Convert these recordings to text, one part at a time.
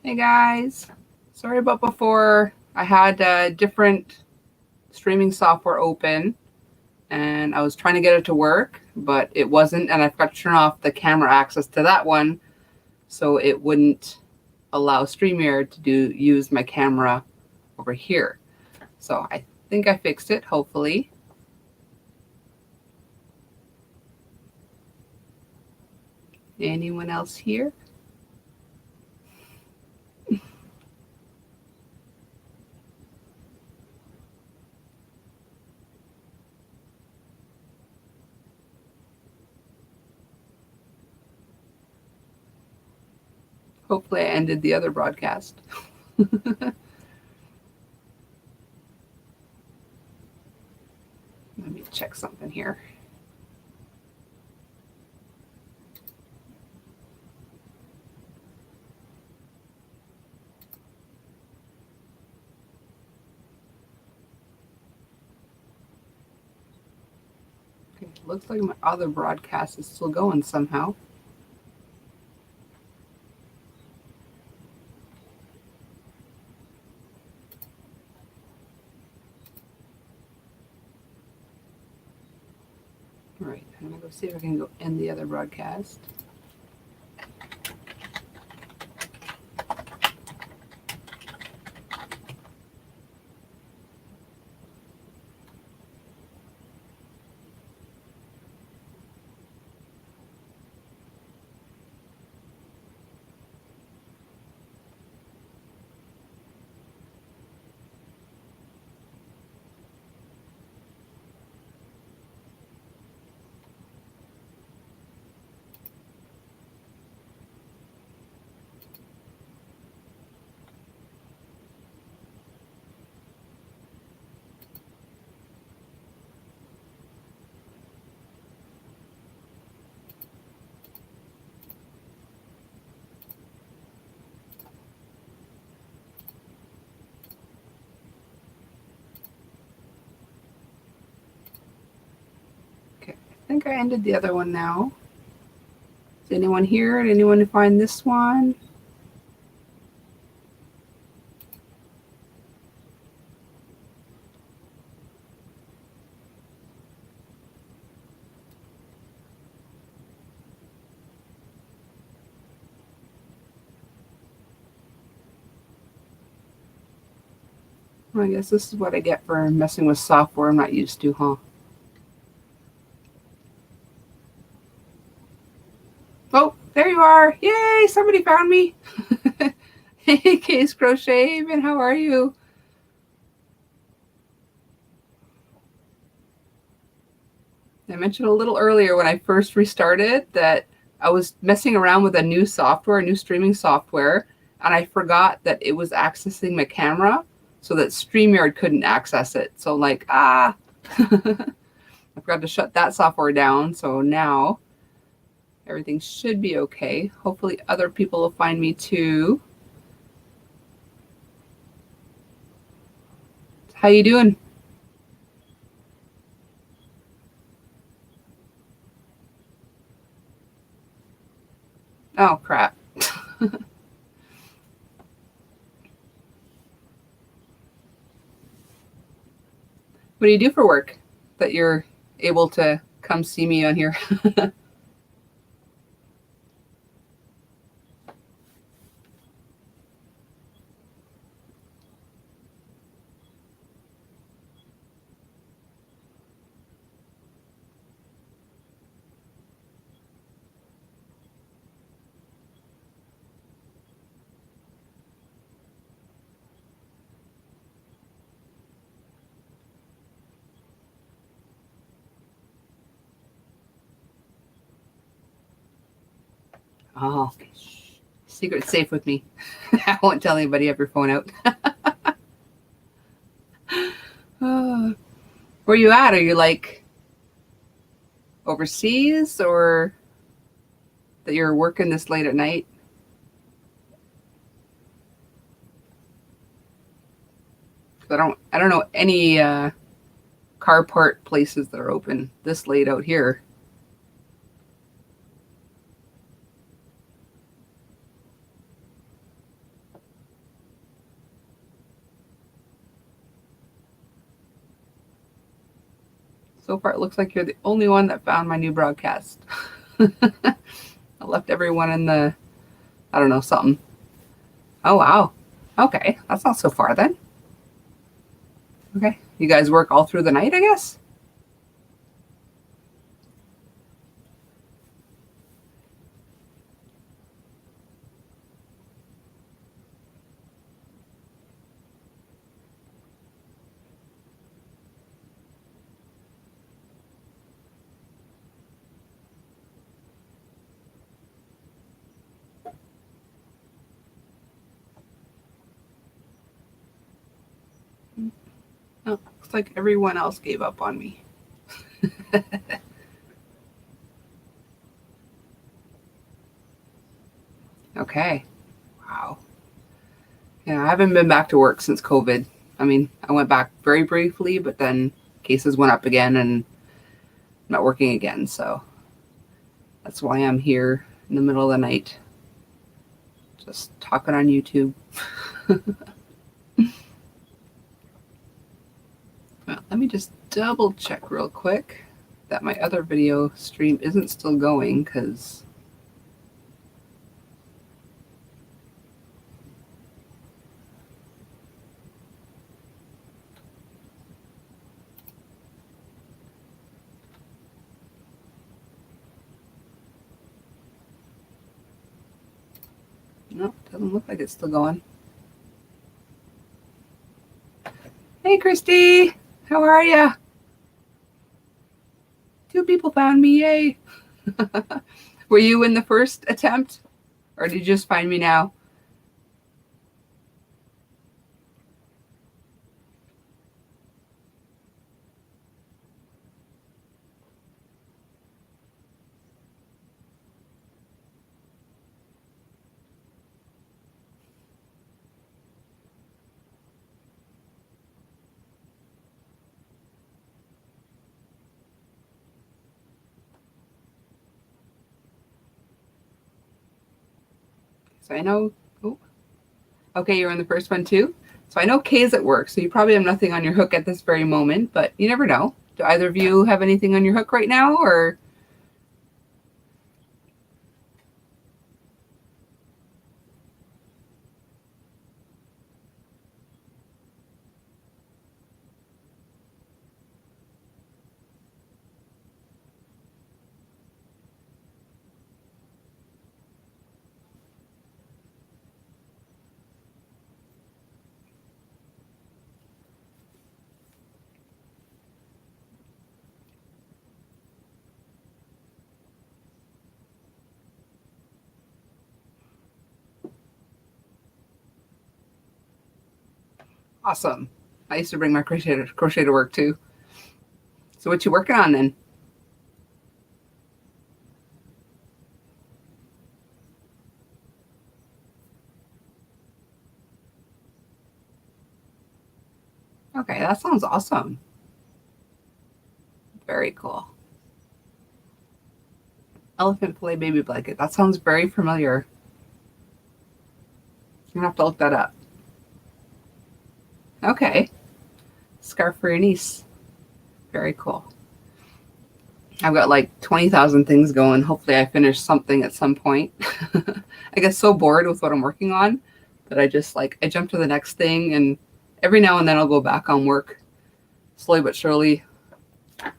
Hey guys, sorry about before. I had a different streaming software open and I was trying to get it to work, but it wasn't, and I forgot to turn off the camera access to that one so it wouldn't allow StreamYard to use my camera over here. So I think I fixed it, hopefully. Anyone else here? Hopefully I ended the other broadcast. Let me check something here. Okay, looks like my other broadcast is still going somehow. All right, I'm gonna go see if I can go end the other broadcast. Okay, I think I ended the other one now. Is anyone here? Did anyone find this one? Well, I guess this is what I get for messing with software I'm not used to, huh? Oh, there you are. Yay, somebody found me. Hey, Case Crochet Haven, how are you? I mentioned a little earlier when I first restarted that I was messing around with a new software, a new streaming software, and I forgot that it was accessing my camera so that StreamYard couldn't access it. So, like, I forgot to shut that software down. So now everything should be okay. Hopefully other people will find me too. How you doing? Oh, crap. What do you do for work that you're able to come see me on here? Oh, secret safe with me. I won't tell anybody you have your phone out. Oh, where you at? Are you like overseas or that you're working this late at night? I don't know any carport places that are open this late out here. So far, it looks like you're the only one that found my new broadcast. I left everyone in the, I don't know, something. Oh, wow. Okay, that's not so far then. Okay, you guys work all through the night, I guess? Oh, looks like everyone else gave up on me. Okay. Wow. Yeah, I haven't been back to work since COVID. I mean, I went back very briefly, but then cases went up again and I'm not working again. So that's why I'm here in the middle of the night, just talking on YouTube. Well, let me just double check real quick that my other video stream isn't still going, because no, it doesn't look like it's still going. Hey, Christy, how are ya? 2 people found me, yay. Were you in the first attempt, or did you just find me now? So I know, oh, okay, you're in the first one too. So I know Kay's at work, so you probably have nothing on your hook at this very moment, but you never know. Do either of you have anything on your hook right now, or? Awesome. I used to bring my crochet to work too. So what you working on then? Okay, that sounds awesome. Very cool. Elephant fillet baby blanket. That sounds very familiar. You're gonna have to look that up. Okay. Scarf for your niece. Very cool. I've got like 20,000 things going. Hopefully I finish something at some point. I get so bored with what I'm working on that I just I jump to the next thing, and every now and then I'll go back on work slowly but surely on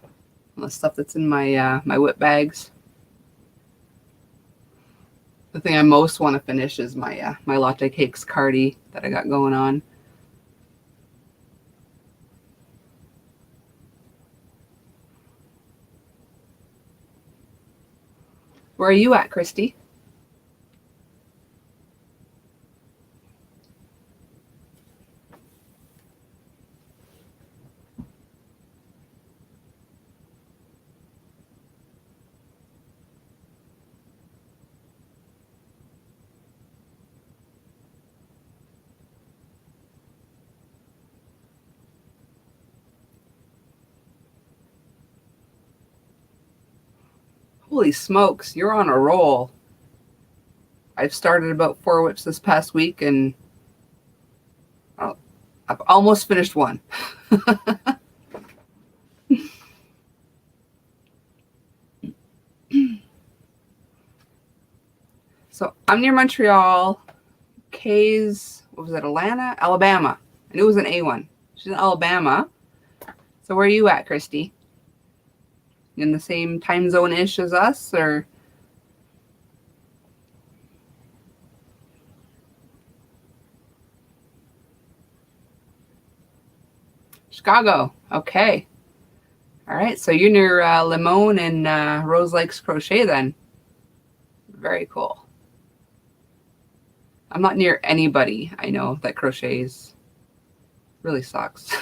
the stuff that's in my my whip bags. The thing I most want to finish is my my latte cakes cardi that I got going on. Where are you at, Christy? Holy smokes, you're on a roll. I've started about 4 whips this past week, and I've almost finished one. So I'm near Montreal. Kay's, what was it, Atlanta? Alabama. I knew it was an A1. She's in Alabama. So where are you at, Christy? In the same time zone-ish as us, or? Chicago. Okay. All right. So you're near Limon and Rose Lakes Crochet then. Very cool. I'm not near anybody I know that crochets. Really sucks.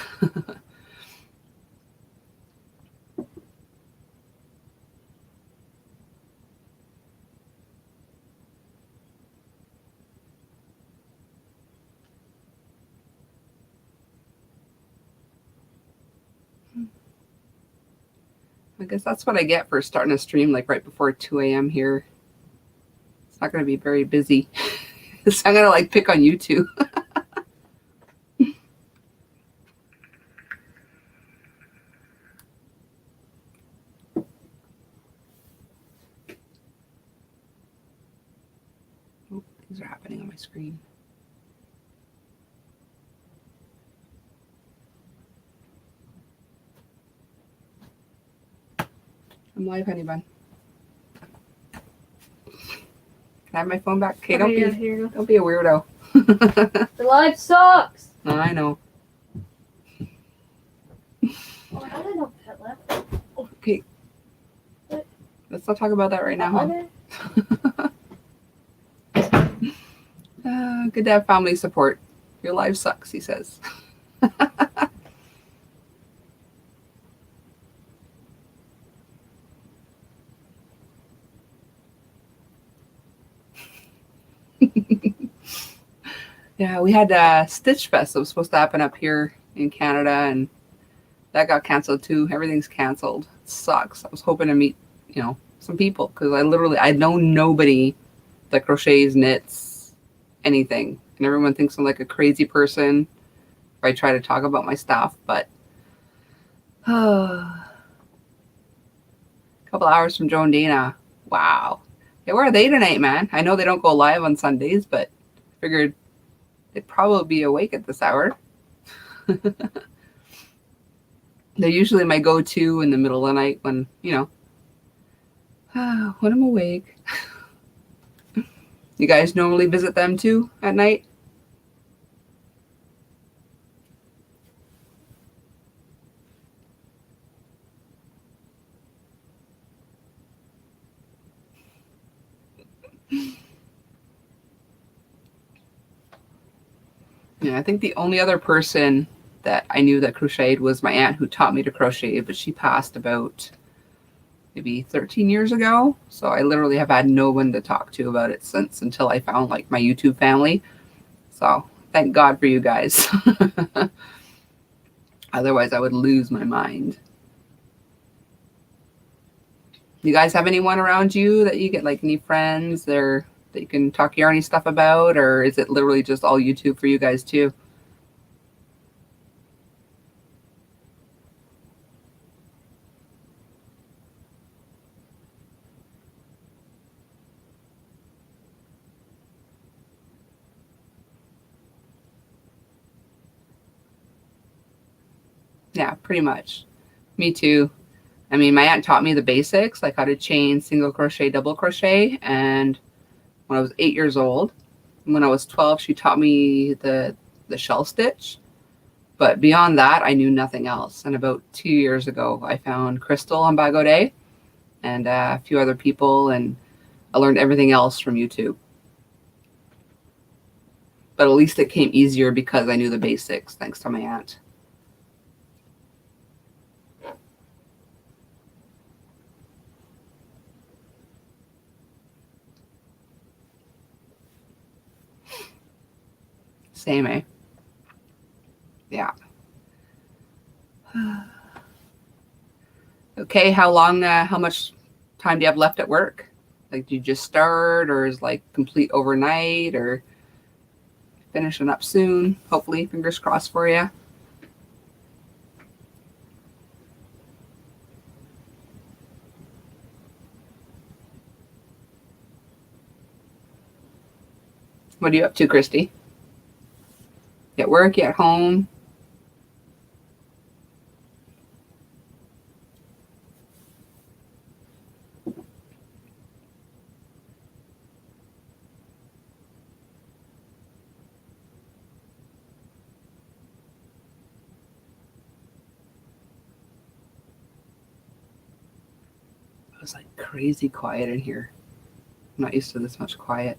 I guess that's what I get for starting a stream like right before 2 a.m. here. It's not going to be very busy. So I'm going to like pick on you two. Oh, things are happening on my screen. I'm live, honey bun. Can I have my phone back? Okay, don't be a weirdo. The live sucks. No, I know. Oh, I don't know pet left. Okay. What? Let's not talk about that right now, huh? Good to have family support. Your life sucks, he says. Yeah, we had Stitch Fest that was supposed to happen up here in Canada, and that got canceled too. Everything's canceled. It sucks. I was hoping to meet, some people because I know nobody that crochets, knits, anything. And everyone thinks I'm like a crazy person if I try to talk about my stuff, but a couple hours from Joe and Dana. Wow. Yeah, where are they tonight, man? I know they don't go live on Sundays, but I figured they'd probably be awake at this hour. They're usually my go-to in the middle of the night when, when I'm awake. You guys normally visit them too at night? Yeah, I think the only other person that I knew that crocheted was my aunt who taught me to crochet, but she passed about maybe 13 years ago. So I literally have had no one to talk to about it since until I found like my YouTube family. So thank God for you guys. Otherwise I would lose my mind. You guys have anyone around you that you get like any friends or that you can talk yarny stuff about, or is it literally just all YouTube for you guys too? Yeah, pretty much. Me too. I mean, my aunt taught me the basics, like how to chain, single crochet, double crochet, and when I was 8 years old. When I was 12, she taught me the shell stitch. But beyond that, I knew nothing else. And about 2 years ago, I found Crystal on Bago Day and a few other people, and I learned everything else from YouTube. But at least it came easier because I knew the basics, thanks to my aunt. Same, eh? Yeah. Okay, how much time do you have left at work? Like, do you just start, or is like complete overnight, or finishing up soon? Hopefully, fingers crossed for you. What are you up to, Christy? You at work? You at home? It was like crazy quiet in here. I'm not used to this much quiet.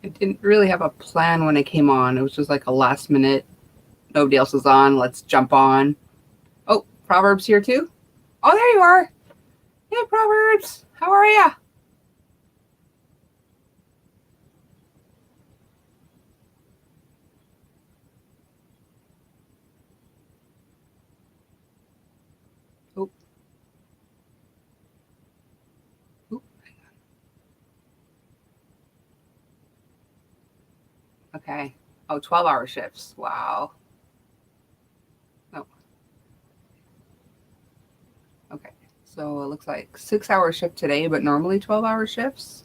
I didn't really have a plan when I came on. It was just like a last minute. Nobody else was on. Let's jump on. Oh, Proverbs here too? Oh, there you are. Hey, Proverbs. How are ya? Oh. Oh. Okay. Oh, 12-hour shifts. Wow. Oh. Okay. So it looks like 6-hour shift today, but normally 12-hour shifts.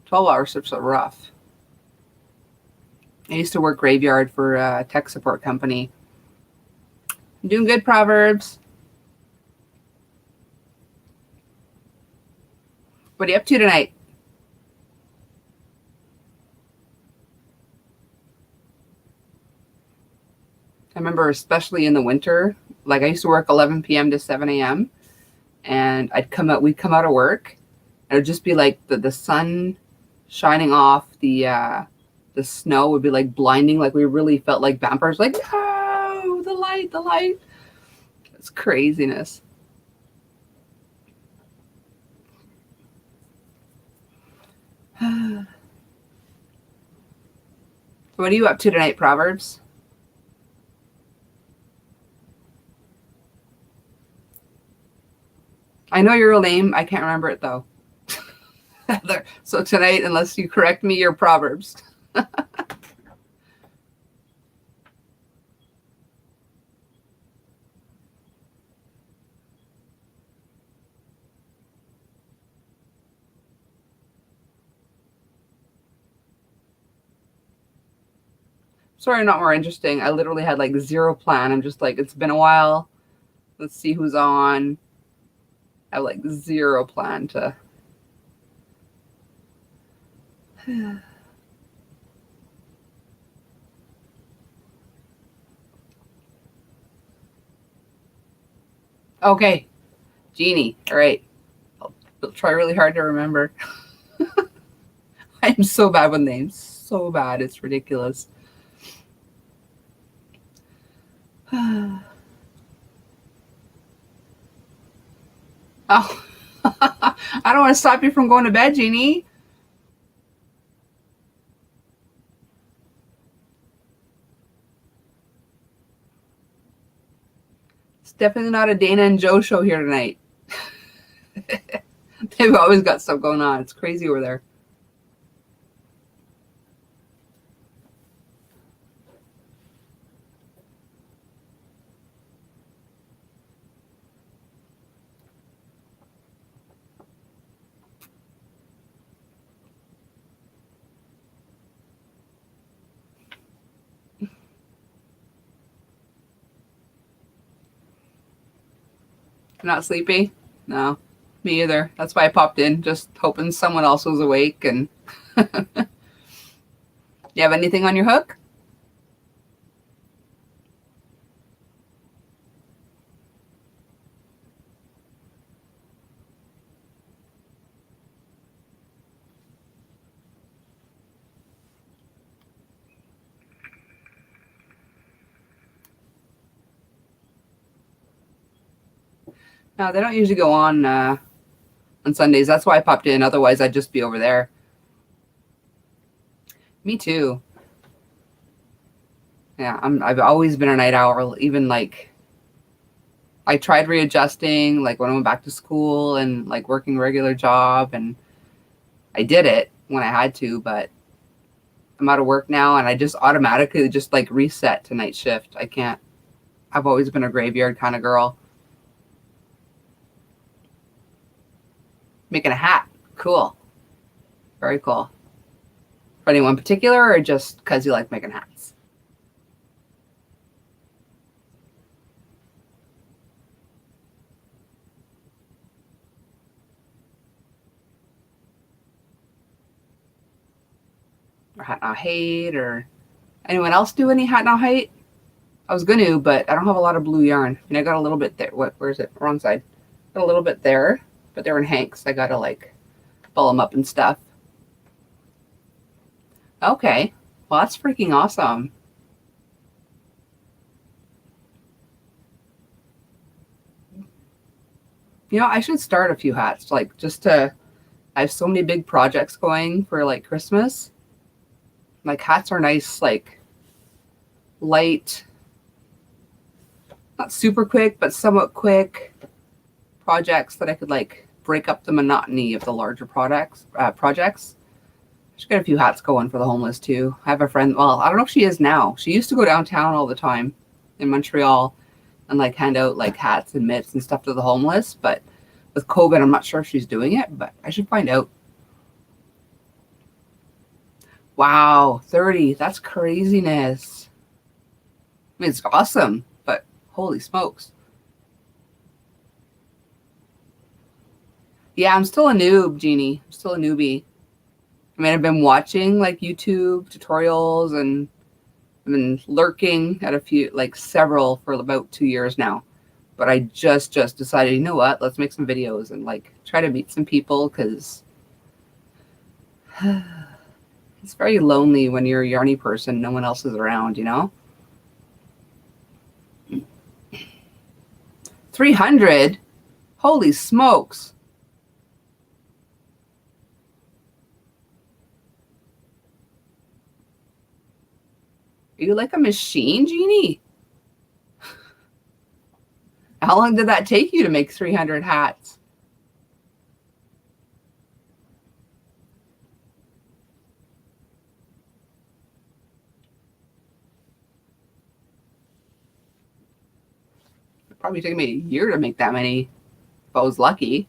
12-hour shifts are rough. I used to work graveyard for a tech support company. I'm doing good, Proverbs. What are you up to tonight? I remember especially in the winter, like I used to work 11 p.m. to 7 a.m. and we'd come out of work and it would just be like the sun shining off, the snow would be like blinding, like we really felt like vampires, like, no, the light, the light. It's craziness. What are you up to tonight, Proverbs? I know your real name. I can't remember it though. So tonight, unless you correct me, you're Proverbs. Sorry, not more interesting. I literally had like zero plan. I'm just like, it's been a while. Let's see who's on. I have like zero plan to. Okay, Jeannie. All right. I'll try really hard to remember. I'm so bad with names. So bad. It's ridiculous. Oh. I don't want to stop you from going to bed, Jeannie. It's definitely not a Dana and Joe show here tonight. They've always got stuff going on. It's crazy over there. Not sleepy? No, me either. That's why I popped in, just hoping someone else was awake. And you have anything on your hook? No, they don't usually go on Sundays. That's why I popped in. Otherwise, I'd just be over there. Me too. Yeah, I've always been a night owl. Even like I tried readjusting, like when I went back to school and like working a regular job, and I did it when I had to, but I'm out of work now, and I just automatically just like reset to night shift. I can't. I've always been a graveyard kind of girl. Making a hat, cool, very cool. For anyone particular, or just because you like making hats? Or hat not hate, or anyone else do any hat not hate? I was going to, but I don't have a lot of blue yarn. I mean, I got a little bit there. Where is it? Wrong side. Got a little bit there, but they're in hanks. I got to like ball them up and stuff. Okay. Well, that's freaking awesome. You know, I should start a few hats, like just to, I have so many big projects going for like Christmas. Like hats are nice, like light, not super quick, but somewhat quick projects that I could like break up the monotony of the larger projects. I should get a few hats going for the homeless too. I have a friend, well, I don't know if she is now. She used to go downtown all the time in Montreal and like hand out like hats and mitts and stuff to the homeless. But with COVID, I'm not sure if she's doing it, but I should find out. Wow, 30. That's craziness. I mean, it's awesome, but holy smokes. Yeah, I'm still a noob, Jeannie. I'm still a newbie. I mean, I've been watching like YouTube tutorials, and I've been lurking at a few, like several for about 2 years now. But I just decided, you know what? Let's make some videos and like try to meet some people, because it's very lonely when you're a yarny person. No one else is around, you know? 300? Holy smokes. Are you like a machine, Jeannie? How long did that take you to make 300 hats? It probably took me a year to make that many, if I was lucky.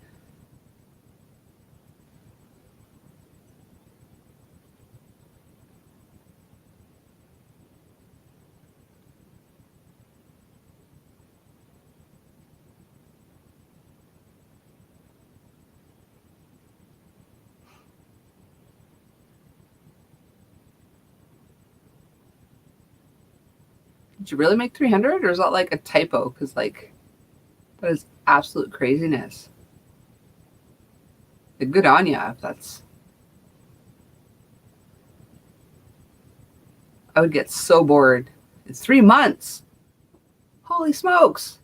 Did you really make 300, or is that like a typo? Because like that is absolute craziness. Like, good on ya if that's. I would get so bored. It's 3 months. Holy smokes.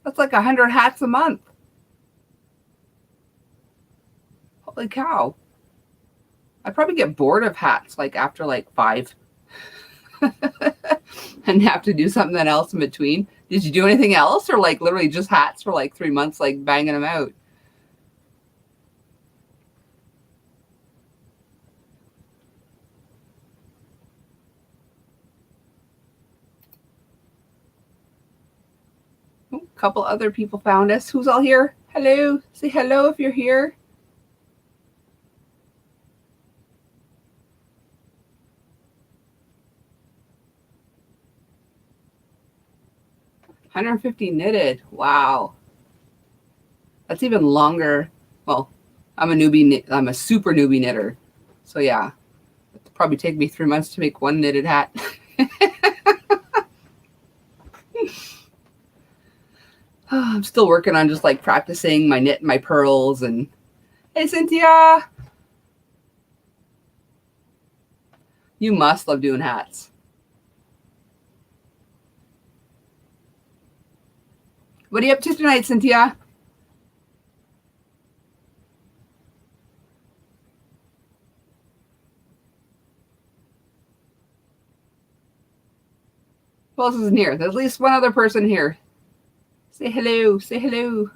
That's like 100 hats a month. Holy cow. I'd probably get bored of hats like after like 5 and have to do something else in between. Did you do anything else, or like literally just hats for like 3 months, like banging them out? A couple other people found us. Who's all here? Hello. Say hello if you're here. $150 knitted. Wow. That's even longer. Well, I'm a newbie. I'm a super newbie knitter. So yeah, it'll probably take me 3 months to make one knitted hat. I'm still working on just like practicing my knit and my pearls. And hey, Cynthia, you must love doing hats. What are you up to tonight, Cynthia? Who else isn't here? There's at least one other person here. Say hello. Say hello.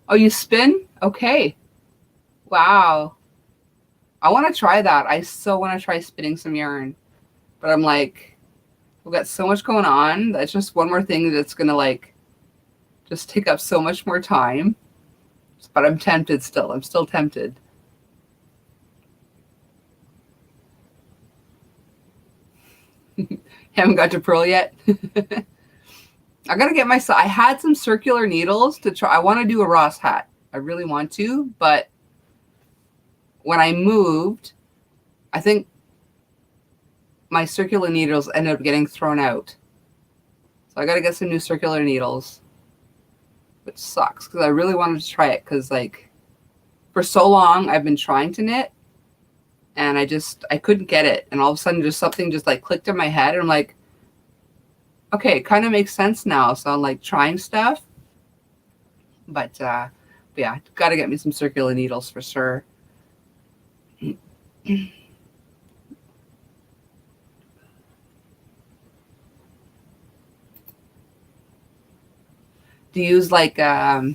Oh, you spin? Okay. Wow. I want to try that. I so want to try spinning some yarn. But I'm like, we've got so much going on. That's just one more thing that's going to like just take up so much more time. But I'm tempted still. I'm still tempted. Haven't got to purl yet. I got to get myself, I had some circular needles to try. I want to do a Ross hat. I really want to, but when I moved, I think my circular needles ended up getting thrown out. So I got to get some new circular needles, which sucks because I really wanted to try it because like for so long I've been trying to knit and I couldn't get it. And all of a sudden just something just like clicked in my head and I'm like, okay, it kind of makes sense now. So I'm like trying stuff, but yeah, got to get me some circular needles for sure. Do you use like oh,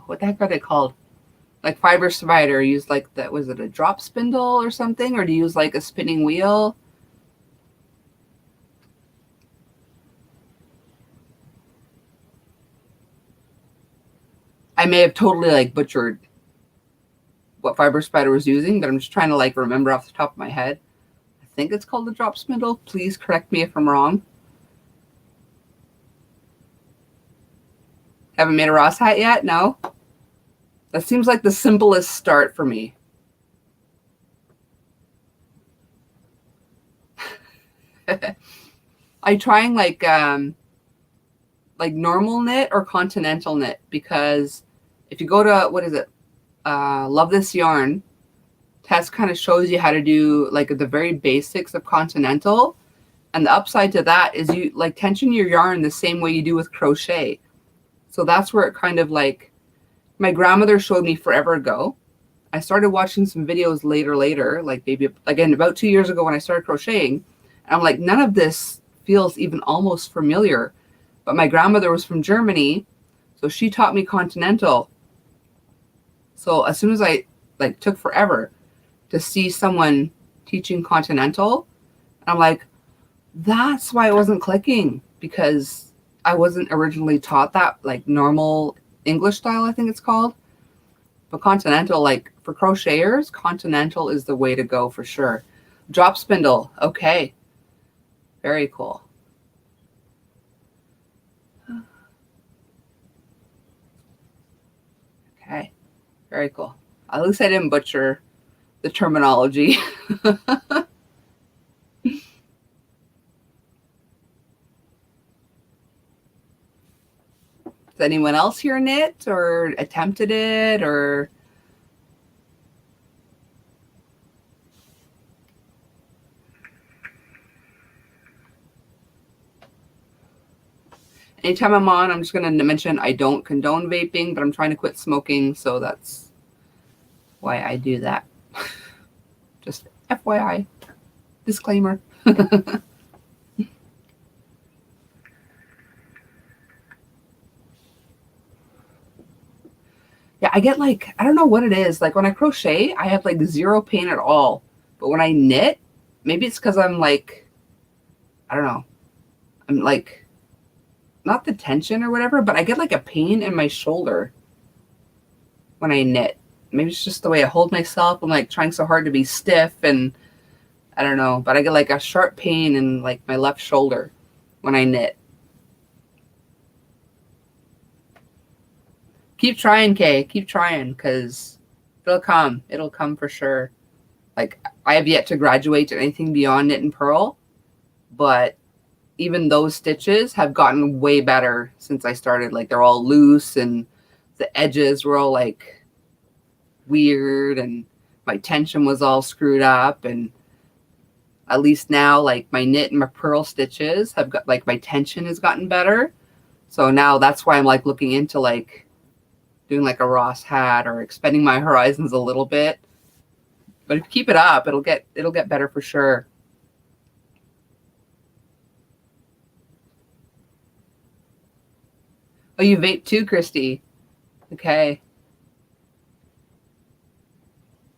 what the heck are they called? Like fiber spider, use like that, was it a drop spindle or something, or do you use like a spinning wheel? I may have totally like butchered what fiber spider was using, but I'm just trying to like remember off the top of my head. I think it's called the drop spindle. Please correct me if I'm wrong. Haven't made a Ross hat yet? No? That seems like the simplest start for me. I'm trying like normal knit or continental knit, because if you go to, what is it? Love This Yarn. Tess kind of shows you how to do like the very basics of continental. And the upside to that is you like tension your yarn the same way you do with crochet. So that's where it kind of like, my grandmother showed me forever ago. I started watching some videos later, like maybe again about 2 years ago when I started crocheting. And I'm like, none of this feels even almost familiar. But my grandmother was from Germany, so she taught me continental. So as soon as I like took forever to see someone teaching continental, I'm like, that's why it wasn't clicking, because I wasn't originally taught that like normal English style, I think it's called. But continental, like for crocheters, continental is the way to go for sure. Drop spindle. Okay. Very cool. Okay. Very cool. At least I didn't butcher the terminology. Does anyone else here knit or attempted it or? Anytime I'm on, I'm just going to mention I don't condone vaping, but I'm trying to quit smoking, so that's why I do that. Just FYI. Disclaimer. Yeah, I get like, I don't know what it is. Like when I crochet, I have like zero pain at all. But when I knit, maybe it's because I'm like, I don't know. I'm like, not the tension or whatever, but I get like a pain in my shoulder when I knit. Maybe it's just the way I hold myself. I'm like trying so hard to be stiff and I don't know. But I get like a sharp pain in like my left shoulder when I knit. Keep trying, Kay. Keep trying, because it'll come. It'll come for sure. Like, I have yet to graduate to anything beyond knit and purl, but even those stitches have gotten way better since I started. Like, they're all loose, and the edges were all, like, weird and my tension was all screwed up. And at least now, like my knit and my purl stitches have got, like my tension has gotten better. So now that's why I'm like looking into like doing like a Ross hat or expanding my horizons a little bit. But if you keep it up, it'll get better for sure. Oh, you vape too, Christy? Okay.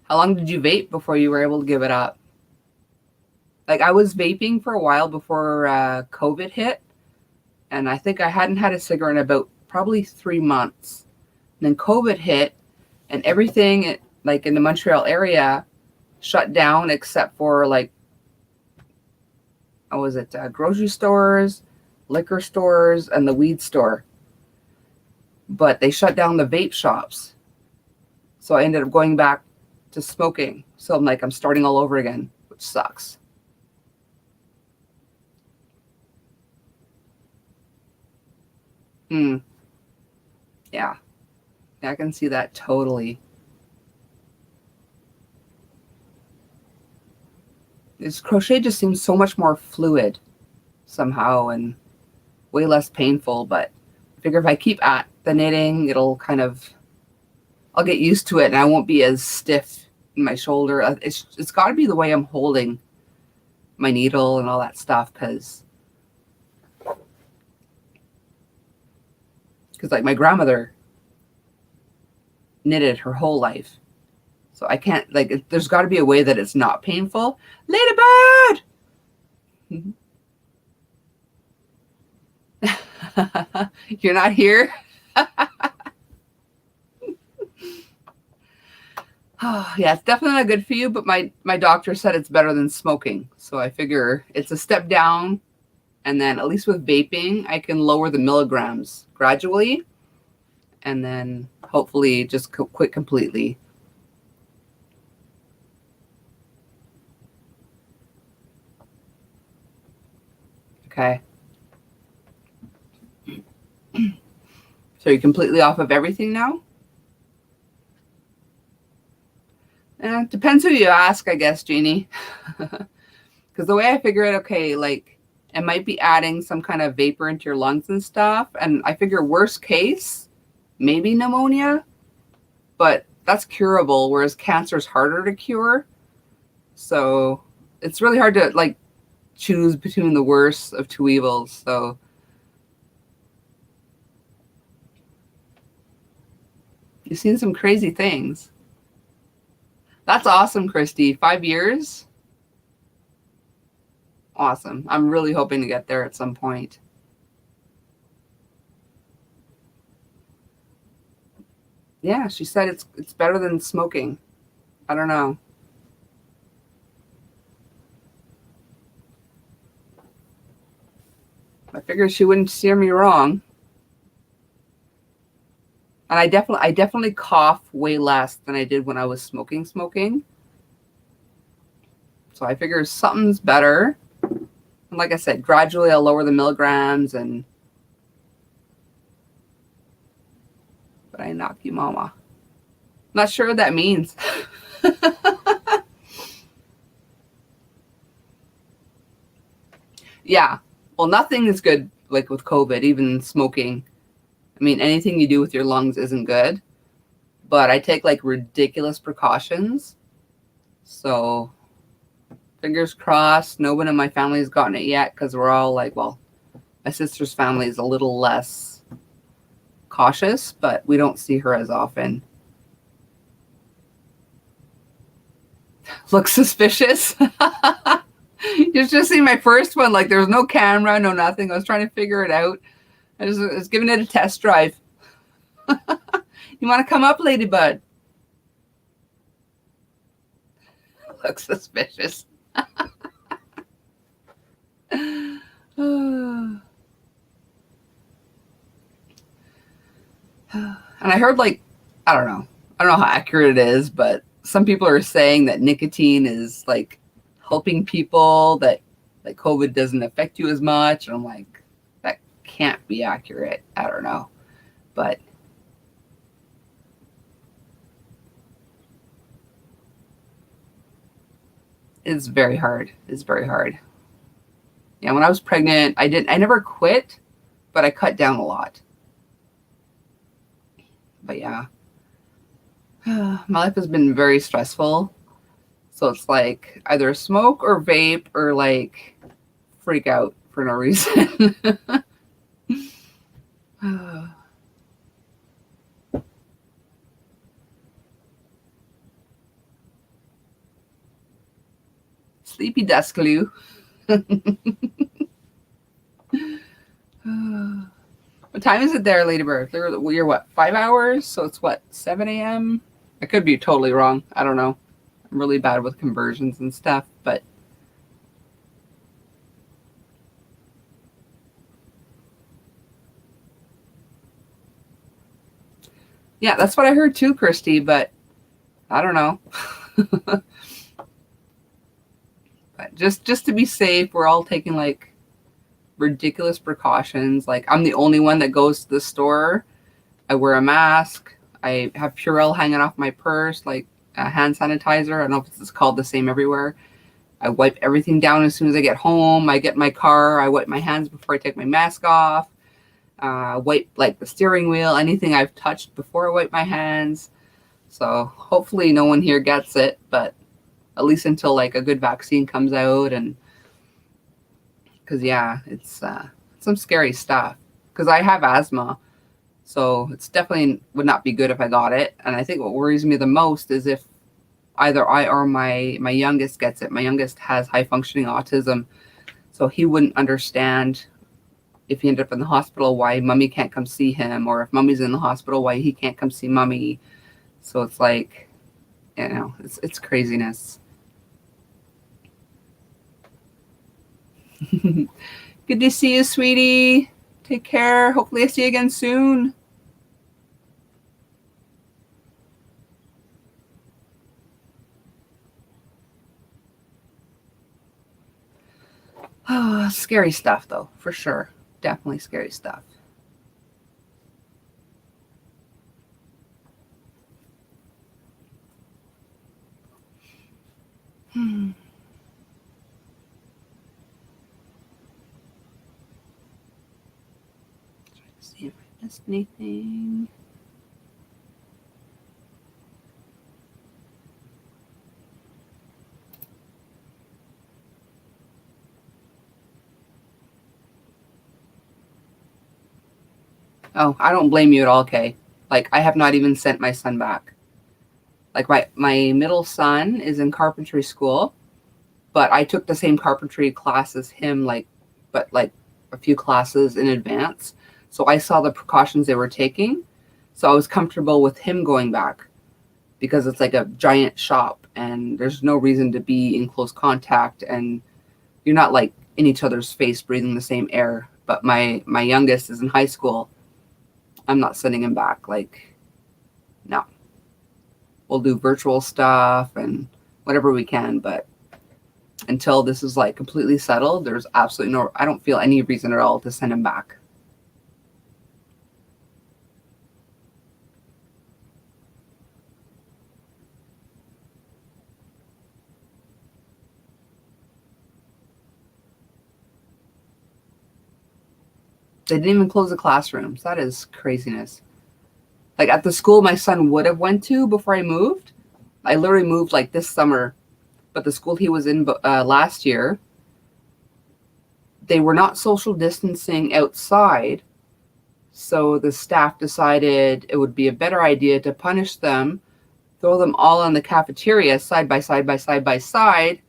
How long did you vape before you were able to give it up? Like I was vaping for a while before COVID hit. And I think I hadn't had a cigarette in about probably 3 months. And then COVID hit and everything like in the Montreal area shut down except for like, what was it? Grocery stores, liquor stores, and the weed store. But they shut down the vape shops. So I ended up going back to smoking. So I'm like, I'm starting all over again, which sucks. Yeah. I can see that totally. This crochet just seems so much more fluid somehow and way less painful. But I figure if I keep at the knitting, it'll kind of, I'll get used to it and I won't be as stiff in my shoulder. It's got to be the way I'm holding my needle and all that stuff because like my grandmother knitted her whole life. So I can't, like, there's got to be a way that it's not painful. Ladybird! You're not here? Oh, yeah, it's definitely not good for you, but my doctor said it's better than smoking. So I figure it's a step down. And then at least with vaping, I can lower the milligrams gradually. And then hopefully just quit completely. Okay. So you're completely off of everything now? Depends who you ask, I guess, Jeannie. Because the way I figure it, okay, like it might be adding some kind of vapor into your lungs and stuff. And I figure worst case, maybe pneumonia, but that's curable, whereas cancer is harder to cure. So it's really hard to like choose between the worst of two evils. So you've seen some crazy things. That's awesome, Christy. 5 years? Awesome. I'm really hoping to get there at some point. Yeah, she said it's better than smoking. I don't know. I figured she wouldn't steer me wrong. And I definitely cough way less than I did when I was smoking. So I figure something's better. And like I said, gradually I'll lower the milligrams and but I knock you, mama. Not sure what that means. Yeah. Well, nothing is good like with COVID, even smoking. I mean, anything you do with your lungs isn't good. But I take like ridiculous precautions. So fingers crossed, no one in my family has gotten it yet because we're all like, well, my sister's family is a little less cautious, but we don't see her as often. Looks suspicious. You just see my first one, like there was no camera, no nothing. I was trying to figure it out. I was giving it a test drive. You want to come up, Ladybud? Looks suspicious. And I heard like, I don't know how accurate it is, but some people are saying that nicotine is like helping people, that like COVID doesn't affect you as much. And I'm like, that can't be accurate. I don't know. But It's very hard. It's very hard. Yeah, when I was pregnant, I never quit, but I cut down a lot. But yeah, my life has been very stressful. So it's like either smoke or vape or like freak out for no reason. Sleepy desk, Lou. What time is it there, Ladybird? You're what, 5 hours? So it's what, 7 a.m.? I could be totally wrong. I don't know. I'm really bad with conversions and stuff, but yeah, that's what I heard too, Christy, but I don't know. But just to be safe, we're all taking like ridiculous precautions. Like I'm the only one that goes to the store. I wear a mask. I have Purell hanging off my purse, like hand sanitizer. I don't know if it's called the same everywhere. I wipe everything down as soon as I get home. I get in my car. I wipe my hands before I take my mask off. Wipe like the steering wheel, anything I've touched before I wipe my hands. So hopefully no one here gets it, but at least until like a good vaccine comes out. And because yeah, it's some scary stuff because I have asthma. So it's definitely would not be good if I got it. And I think what worries me the most is if either I or my youngest gets it. My youngest has high functioning autism. So he wouldn't understand if he ended up in the hospital why mommy can't come see him, or if mommy's in the hospital why he can't come see mommy. So it's like, you know, it's craziness. Good to see you, sweetie. Take care. Hopefully I see you again soon. Oh, scary stuff, though, for sure. Definitely scary stuff. Trying to see if I missed anything. Oh, I don't blame you at all, Kay. Like, I have not even sent my son back. Like, my middle son is in carpentry school, but I took the same carpentry class as him, but a few classes in advance. So I saw the precautions they were taking. So I was comfortable with him going back because it's like a giant shop and there's no reason to be in close contact and you're not like in each other's face breathing the same air. But my youngest is in high school. I'm not sending him back. Like, no. We'll do virtual stuff and whatever we can, but until this is like completely settled, there's absolutely no, I don't feel any reason at all to send him back. They didn't even close the classrooms. That is craziness. Like at the school my son would have went to before I moved, I literally moved like this summer, but the school he was in last year, they were not social distancing outside. So the staff decided it would be a better idea to punish them, throw them all in the cafeteria side by side by side by side,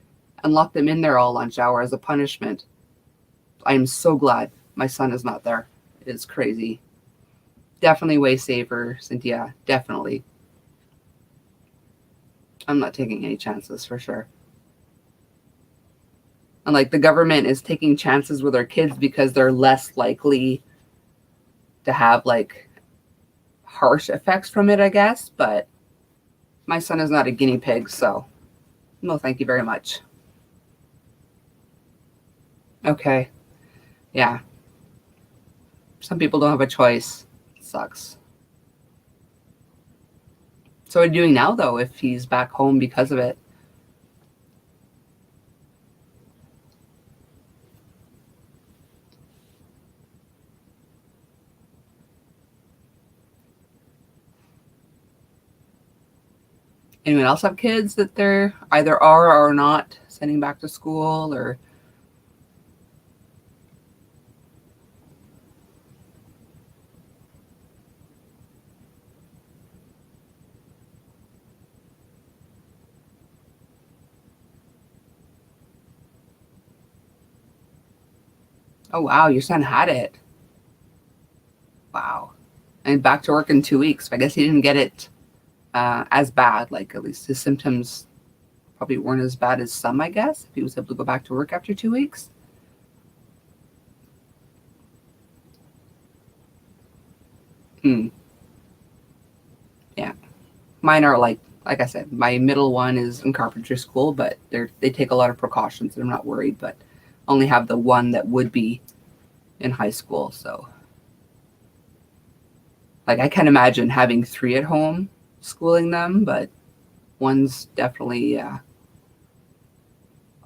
and lock them in there all lunch hour as a punishment. I am so glad my son is not there. It's crazy. Definitely way safer, Cynthia. Definitely. I'm not taking any chances for sure. And like the government is taking chances with our kids because they're less likely to have like harsh effects from it, I guess. But my son is not a guinea pig, so no, thank you very much. Okay. Yeah. Some people don't have a choice. It sucks. So what are you doing now, though, if he's back home because of it? Anyone else have kids that they're either are or not sending back to school? Or oh wow, your son had it. Wow. And back to work in 2 weeks. I guess he didn't get it as bad. Like at least his symptoms probably weren't as bad as some, I guess, if he was able to go back to work after 2 weeks. Yeah. Mine are like I said, my middle one is in carpentry school, but they take a lot of precautions and I'm not worried, but only have the one that would be in high school. So like I can't imagine having 3 at home schooling them, but one's definitely a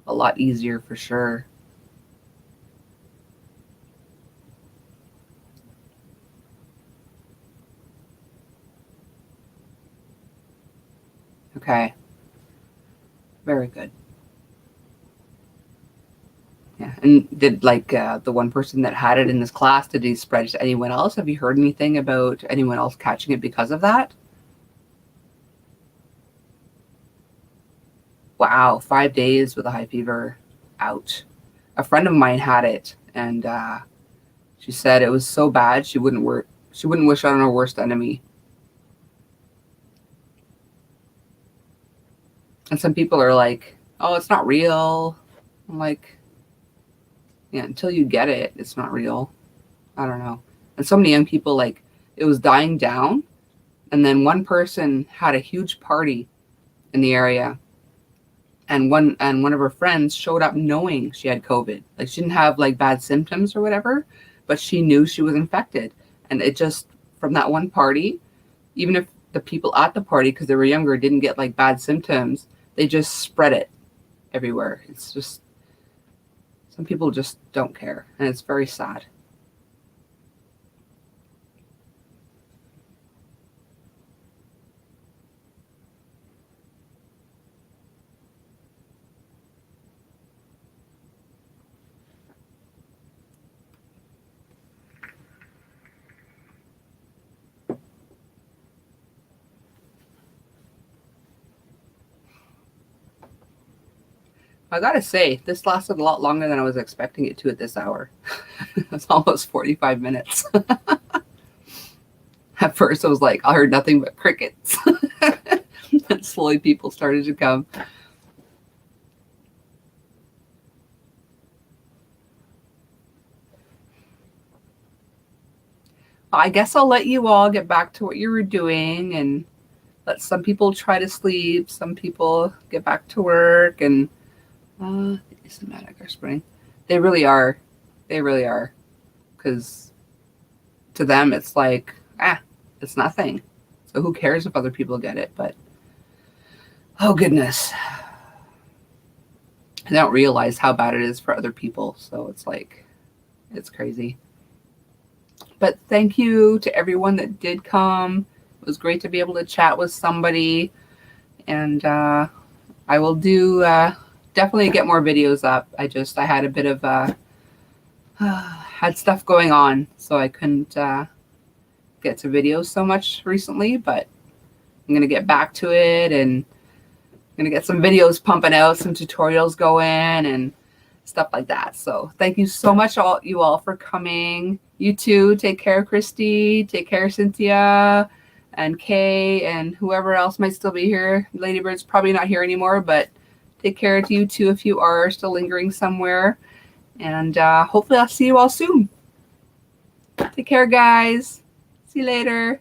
lot easier for sure. Okay. Very good. Yeah. And did like the one person that had it in this class, did he spread it to anyone else? Have you heard anything about anyone else catching it because of that? Wow, 5 days with a high fever. Ouch. A friend of mine had it, and she said it was so bad she wouldn't wish it on her worst enemy. And some people are like, "Oh, it's not real." I'm like, "Yeah, until you get it, it's not real." I don't know. And so many young people, like, it was dying down, and then one person had a huge party in the area, and one of her friends showed up knowing she had COVID. Like she didn't have like bad symptoms or whatever, but she knew she was infected. And it just from that one party, even if the people at the party, because they were younger, didn't get like bad symptoms, they just spread it everywhere. It's just some people just don't care, and it's very sad. I gotta say, this lasted a lot longer than I was expecting it to at this hour. It's almost 45 minutes. At first, I was like, I heard nothing but crickets. And slowly people started to come. I guess I'll let you all get back to what you were doing and let some people try to sleep, some people get back to work, and asymptomatic or spring. They really are. They really are. Because to them, it's like, it's nothing. So who cares if other people get it? But, oh goodness. They don't realize how bad it is for other people. So it's like, it's crazy. But thank you to everyone that did come. It was great to be able to chat with somebody. And I will do definitely get more videos up. I had a bit of had stuff going on, so I couldn't get to videos so much recently, but I'm gonna get back to it, and I'm gonna get some videos pumping out, some tutorials going and stuff like that. So thank you so much you all for coming. You too. Take care, Christy. Take care, Cynthia and Kay and whoever else might still be here. Ladybird's probably not here anymore, but take care to you too if you are still lingering somewhere. And hopefully I'll see you all soon. Take care, guys. See you later.